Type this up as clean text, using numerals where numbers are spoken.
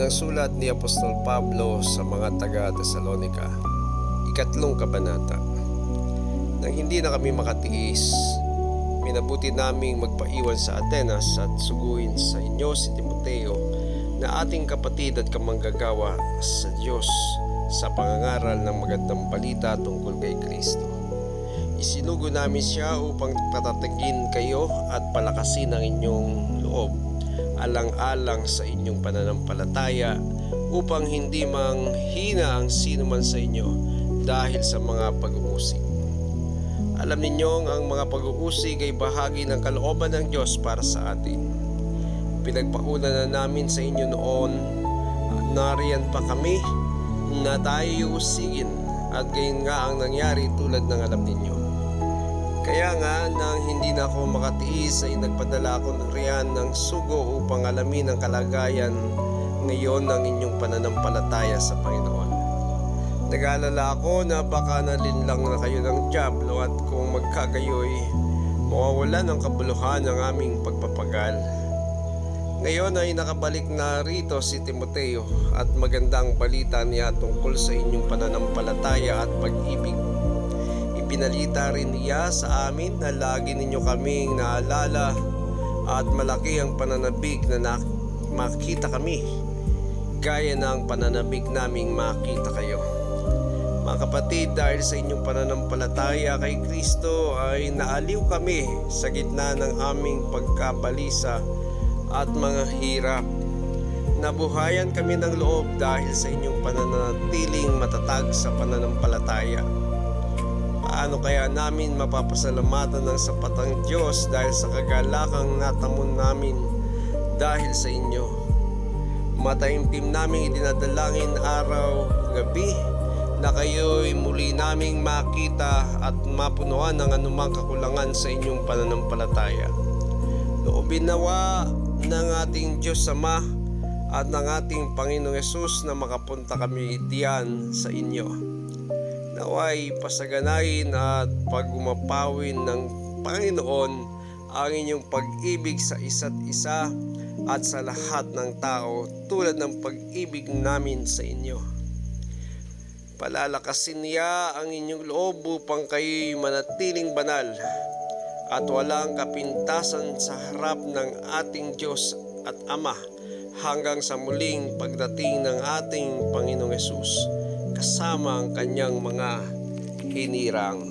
Unang sulat ni Apostol Pablo sa mga taga-Tesalonica, 3 kabanata. Nang hindi na kami makatiis, minabuti naming magpaiwan sa Atenas at suguin sa inyo si Timoteo na ating kapatid at kamanggagawa sa Diyos sa pangangaral ng magandang balita tungkol kay Kristo. Isinugo namin siya upang patatagin kayo at palakasin ang inyong loob alang-alang sa inyong pananampalataya upang hindi manghina ang sino man sa inyo dahil sa mga pag-uusig. Alam ninyong ang mga pag-uusig ay bahagi ng kalooban ng Diyos para sa atin. Pinagpauna na namin sa inyo noon at nariyan pa kami na tayo usigin at gayon nga ang nangyari tulad ng alam ninyo. Kaya nga nang hindi na ako makatiis ay nagpadala ako riyan ng sugo upang alamin ang kalagayan ngayon ng inyong pananampalataya sa Panginoon. Nag-aalala ako na baka nalinlang na kayo ng dyablo at kung magkagayoy, mawawala ng kabuluhan ang aming pagpapagal. Ngayon ay nakabalik na rito si Timoteo at magandang balita niya tungkol sa inyong pananampalataya at pag-ibig. Ipinalita rin niya sa amin na lagi ninyo kaming naalala at malaki ang pananabik na makita kami, gaya ng pananabik naming makita kayo. Mga kapatid, dahil sa inyong pananampalataya kay Kristo ay naaliw kami sa gitna ng aming pagkabalisa at mga hirap. Nabuhayan kami ng loob dahil sa inyong pananatiling matatag sa pananampalataya. Paano kaya namin mapapasalamatan ng sapatang Diyos dahil sa kagalakang natamon namin dahil sa inyo? Mataimtim naming idinadalangin araw-gabi na kayo'y muli naming makita at mapunuan ng anumang kakulangan sa inyong pananampalataya. Loobin nawa ng ating Diyos Ama at ng ating Panginoong Hesus na makapunta kami diyan sa inyo. Naway pasaganahin at pagumapawin ng Panginoon ang inyong pag-ibig sa isa't isa at sa lahat ng tao tulad ng pag-ibig namin sa inyo. Palalakasin niya ang inyong loob upang kayo'y manatiling banal at walang kapintasan sa harap ng ating Diyos at Ama hanggang sa muling pagdating ng ating Panginoong Hesus kasama ang kanyang mga hinirang.